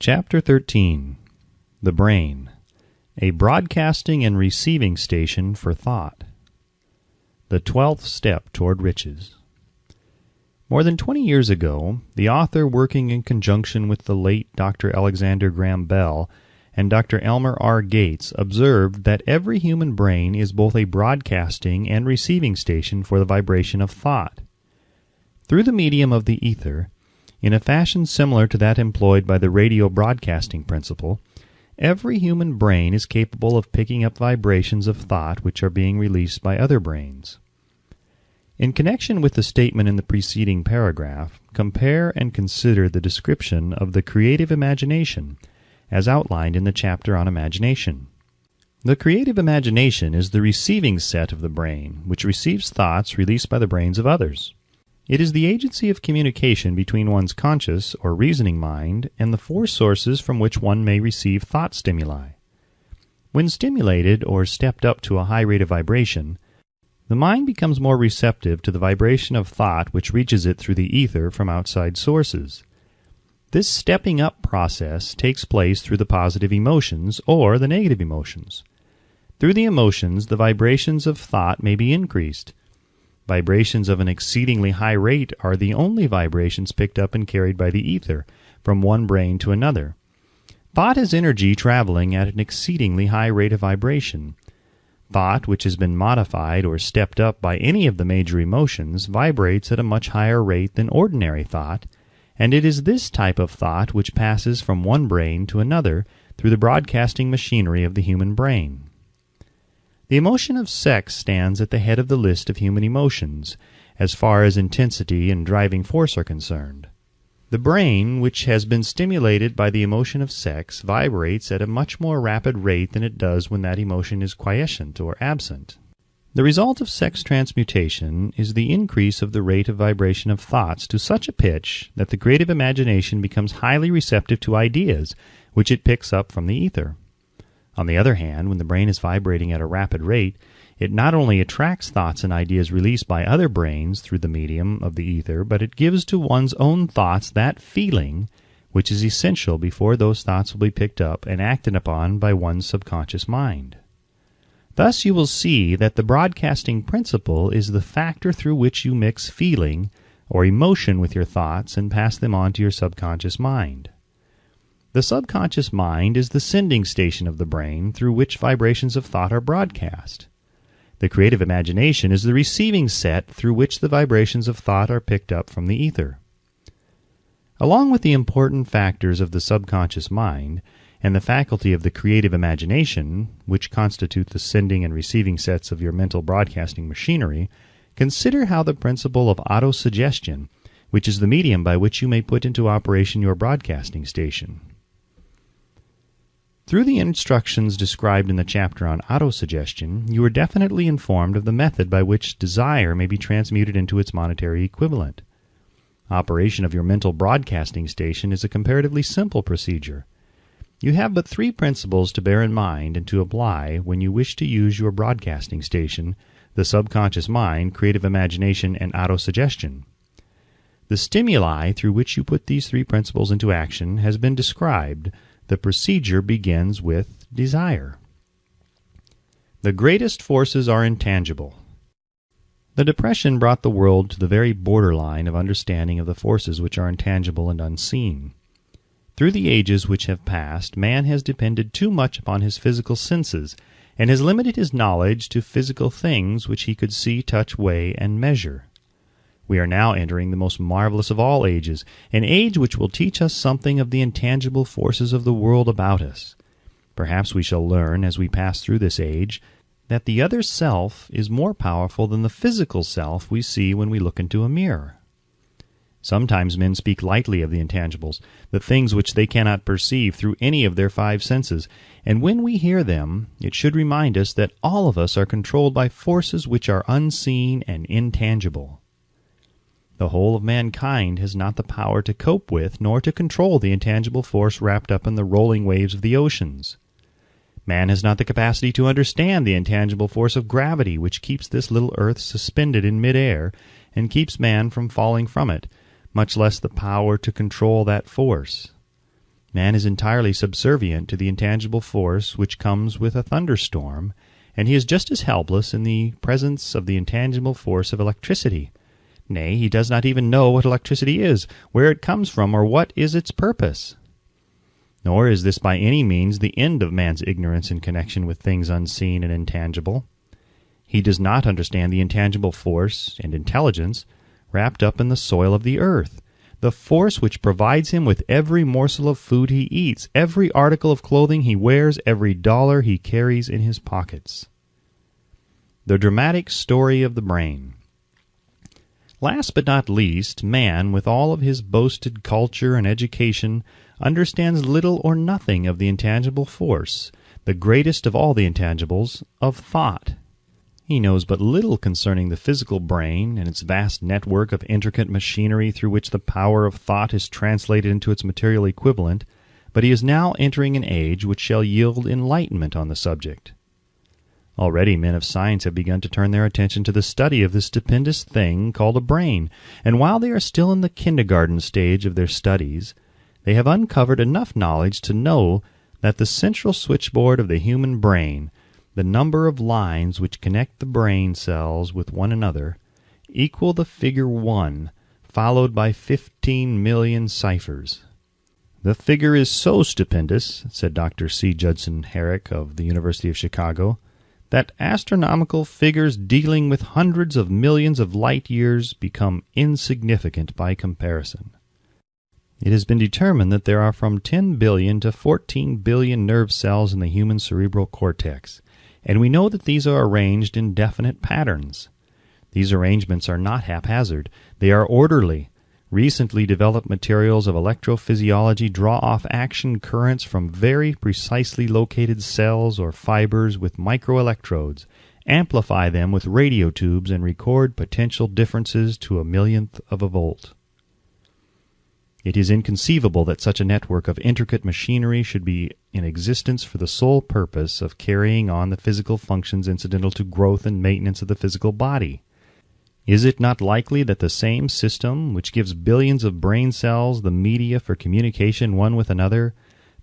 Chapter 13. The Brain, a Broadcasting and Receiving Station for Thought. The 12th Step Toward Riches. More than 20 years ago, the author, working in conjunction with the late Dr. Alexander Graham Bell and Dr. Elmer R. Gates, observed that every human brain is both a broadcasting and receiving station for the vibration of thought. Through the medium of the ether, in a fashion similar to that employed by the radio broadcasting principle, every human brain is capable of picking up vibrations of thought which are being released by other brains. In connection with the statement in the preceding paragraph, compare and consider the description of the creative imagination, as outlined in the chapter on imagination. The creative imagination is the receiving set of the brain, which receives thoughts released by the brains of others. It is the agency of communication between one's conscious or reasoning mind and the four sources from which one may receive thought stimuli. When stimulated or stepped up to a high rate of vibration, the mind becomes more receptive to the vibration of thought which reaches it through the ether from outside sources. This stepping up process takes place through the positive emotions or the negative emotions. Through the emotions, the vibrations of thought may be increased. Vibrations of an exceedingly high rate are the only vibrations picked up and carried by the ether from one brain to another. Thought is energy traveling at an exceedingly high rate of vibration. Thought which has been modified or stepped up by any of the major emotions vibrates at a much higher rate than ordinary thought, and it is this type of thought which passes from one brain to another through the broadcasting machinery of the human brain. The emotion of sex stands at the head of the list of human emotions, as far as intensity and driving force are concerned. The brain, which has been stimulated by the emotion of sex, vibrates at a much more rapid rate than it does when that emotion is quiescent or absent. The result of sex transmutation is the increase of the rate of vibration of thoughts to such a pitch that the creative imagination becomes highly receptive to ideas which it picks up from the ether. On the other hand, when the brain is vibrating at a rapid rate, it not only attracts thoughts and ideas released by other brains through the medium of the ether, but it gives to one's own thoughts that feeling which is essential before those thoughts will be picked up and acted upon by one's subconscious mind. Thus you will see that the broadcasting principle is the factor through which you mix feeling or emotion with your thoughts and pass them on to your subconscious mind. The subconscious mind is the sending station of the brain through which vibrations of thought are broadcast. The creative imagination is the receiving set through which the vibrations of thought are picked up from the ether. Along with the important factors of the subconscious mind and the faculty of the creative imagination, which constitute the sending and receiving sets of your mental broadcasting machinery, consider how the principle of autosuggestion, which is the medium by which you may put into operation your broadcasting station. Through the instructions described in the chapter on autosuggestion, you are definitely informed of the method by which desire may be transmuted into its monetary equivalent. Operation of your mental broadcasting station is a comparatively simple procedure. You have but three principles to bear in mind and to apply when you wish to use your broadcasting station, the subconscious mind, creative imagination, and autosuggestion. The stimuli through which you put these three principles into action has been described. The procedure begins with desire. The greatest forces are intangible. The Depression brought the world to the very borderline of understanding of the forces which are intangible and unseen. Through the ages which have passed, man has depended too much upon his physical senses, and has limited his knowledge to physical things which he could see, touch, weigh, and measure. We are now entering the most marvelous of all ages, an age which will teach us something of the intangible forces of the world about us. Perhaps we shall learn, as we pass through this age, that the other self is more powerful than the physical self we see when we look into a mirror. Sometimes men speak lightly of the intangibles, the things which they cannot perceive through any of their five senses, and when we hear them, it should remind us that all of us are controlled by forces which are unseen and intangible. The whole of mankind has not the power to cope with nor to control the intangible force wrapped up in the rolling waves of the oceans. Man has not the capacity to understand the intangible force of gravity which keeps this little earth suspended in mid-air and keeps man from falling from it, much less the power to control that force. Man is entirely subservient to the intangible force which comes with a thunderstorm, and he is just as helpless in the presence of the intangible force of electricity. Nay, he does not even know what electricity is, where it comes from, or what is its purpose. Nor is this by any means the end of man's ignorance in connection with things unseen and intangible. He does not understand the intangible force and intelligence wrapped up in the soil of the earth, the force which provides him with every morsel of food he eats, every article of clothing he wears, every dollar he carries in his pockets. The dramatic story of the brain. Last but not least, man, with all of his boasted culture and education, understands little or nothing of the intangible force, the greatest of all the intangibles, of thought. He knows but little concerning the physical brain and its vast network of intricate machinery through which the power of thought is translated into its material equivalent, but he is now entering an age which shall yield enlightenment on the subject. Already men of science have begun to turn their attention to the study of this stupendous thing called a brain, and while they are still in the kindergarten stage of their studies, they have uncovered enough knowledge to know that the central switchboard of the human brain, the number of lines which connect the brain cells with one another, equal the figure 1, followed by 15 million ciphers. The figure is so stupendous, said Dr. C. Judson Herrick of the University of Chicago, that astronomical figures dealing with hundreds of millions of light years become insignificant by comparison. It has been determined that there are from 10 billion to 14 billion nerve cells in the human cerebral cortex, and we know that these are arranged in definite patterns. These arrangements are not haphazard. They are orderly. Recently developed materials of electrophysiology draw off action currents from very precisely located cells or fibers with microelectrodes, amplify them with radiotubes, and record potential differences to a millionth of a volt. It is inconceivable that such a network of intricate machinery should be in existence for the sole purpose of carrying on the physical functions incidental to growth and maintenance of the physical body. Is it not likely that the same system, which gives billions of brain cells the media for communication one with another,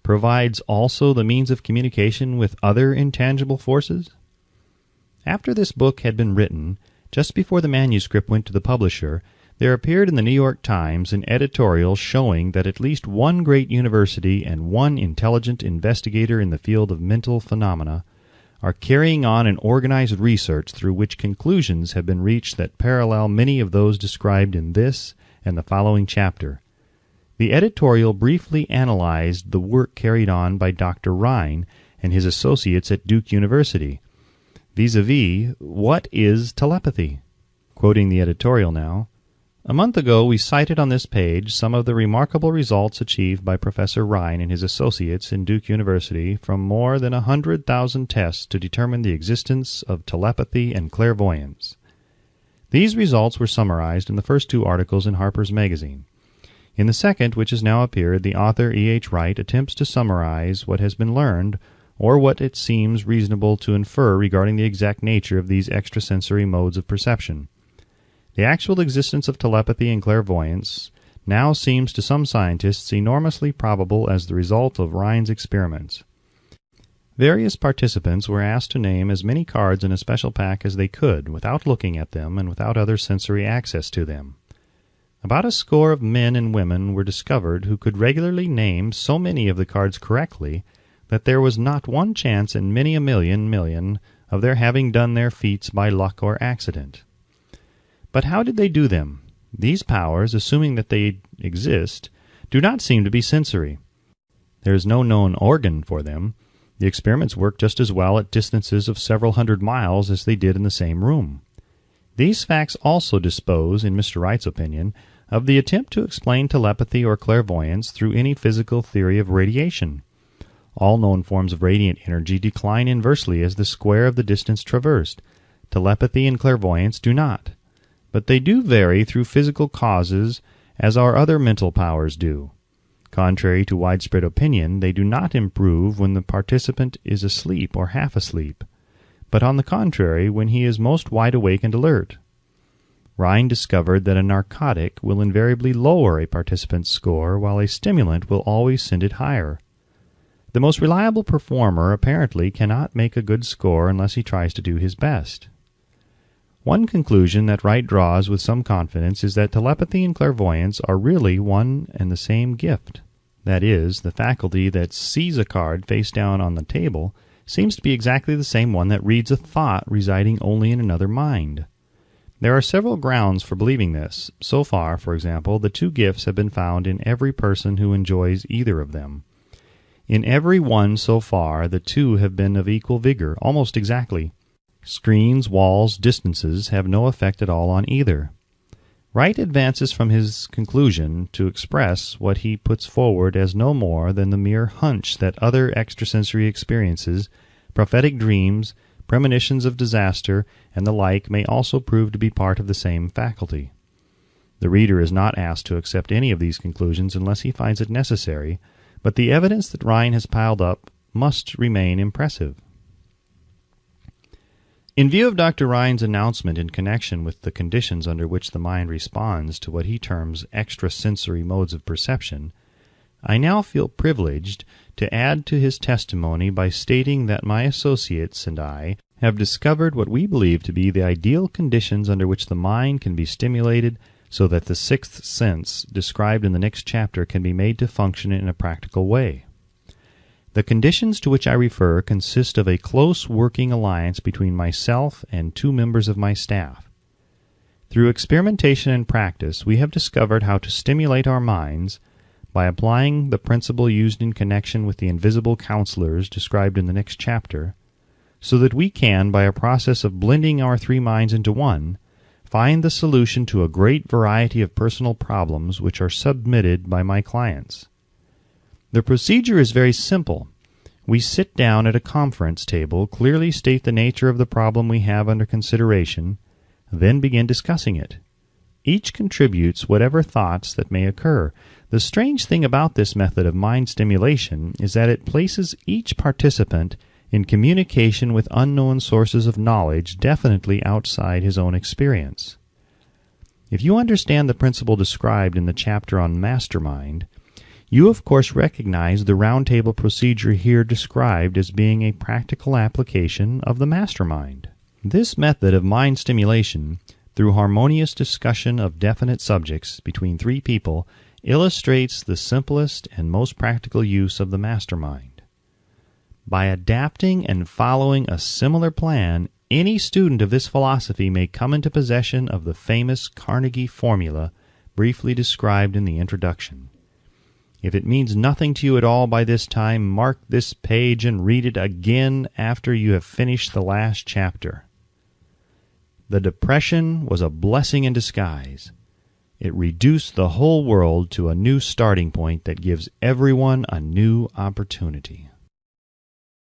provides also the means of communication with other intangible forces? After this book had been written, just before the manuscript went to the publisher, there appeared in the New York Times an editorial showing that at least one great university and one intelligent investigator in the field of mental phenomena are carrying on an organized research through which conclusions have been reached that parallel many of those described in this and the following chapter. The editorial briefly analyzed the work carried on by Dr. Rhine and his associates at Duke University, vis-a-vis, what is telepathy? Quoting the editorial now, "A month ago we cited on this page some of the remarkable results achieved by Professor Rhine and his associates in Duke University from more than 100,000 tests to determine the existence of telepathy and clairvoyance. These results were summarized in the first 2 articles in Harper's Magazine. In the second, which has now appeared, the author E. H. Wright attempts to summarize what has been learned, or what it seems reasonable to infer regarding the exact nature of these extrasensory modes of perception. The actual existence of telepathy and clairvoyance now seems to some scientists enormously probable as the result of Rhine's experiments. Various participants were asked to name as many cards in a special pack as they could, without looking at them and without other sensory access to them. About a score of men and women were discovered who could regularly name so many of the cards correctly that there was not one chance in many a million of their having done their feats by luck or accident. But how did they do them? These powers, assuming that they exist, do not seem to be sensory. There is no known organ for them. The experiments work just as well at distances of several hundred miles as they did in the same room. These facts also dispose, in Mr. Wright's opinion, of the attempt to explain telepathy or clairvoyance through any physical theory of radiation. All known forms of radiant energy decline inversely as the square of the distance traversed. Telepathy and clairvoyance do not. But they do vary through physical causes as our other mental powers do. Contrary to widespread opinion, they do not improve when the participant is asleep or half asleep, but on the contrary when he is most wide awake and alert. Rhine discovered that a narcotic will invariably lower a participant's score, while a stimulant will always send it higher. The most reliable performer apparently cannot make a good score unless he tries to do his best. One conclusion that Wright draws with some confidence is that telepathy and clairvoyance are really one and the same gift. That is, the faculty that sees a card face down on the table seems to be exactly the same one that reads a thought residing only in another mind. There are several grounds for believing this. So far, for example, the two gifts have been found in every person who enjoys either of them. In every one so far, the two have been of equal vigor, almost exactly. Screens, walls, distances have no effect at all on either. Wright advances from his conclusion to express what he puts forward as no more than the mere hunch that other extrasensory experiences, prophetic dreams, premonitions of disaster, and the like may also prove to be part of the same faculty. The reader is not asked to accept any of these conclusions unless he finds it necessary, but the evidence that Rhine has piled up must remain impressive. In view of Dr. Rhine's announcement in connection with the conditions under which the mind responds to what he terms extrasensory modes of perception, I now feel privileged to add to his testimony by stating that my associates and I have discovered what we believe to be the ideal conditions under which the mind can be stimulated so that the sixth sense described in the next chapter can be made to function in a practical way. The conditions to which I refer consist of a close working alliance between myself and two members of my staff. Through experimentation and practice, we have discovered how to stimulate our minds by applying the principle used in connection with the invisible counselors described in the next chapter, so that we can, by a process of blending our three minds into one, find the solution to a great variety of personal problems which are submitted by my clients. The procedure is very simple. We sit down at a conference table, clearly state the nature of the problem we have under consideration, then begin discussing it. Each contributes whatever thoughts that may occur. The strange thing about this method of mind stimulation is that it places each participant in communication with unknown sources of knowledge definitely outside his own experience. If you understand the principle described in the chapter on mastermind, you of course recognize the roundtable procedure here described as being a practical application of the mastermind. This method of mind stimulation, through harmonious discussion of definite subjects between three people, illustrates the simplest and most practical use of the mastermind. By adapting and following a similar plan, any student of this philosophy may come into possession of the famous Carnegie formula briefly described in the introduction. If it means nothing to you at all by this time, mark this page and read it again after you have finished the last chapter. The Depression was a blessing in disguise. It reduced the whole world to a new starting point that gives everyone a new opportunity.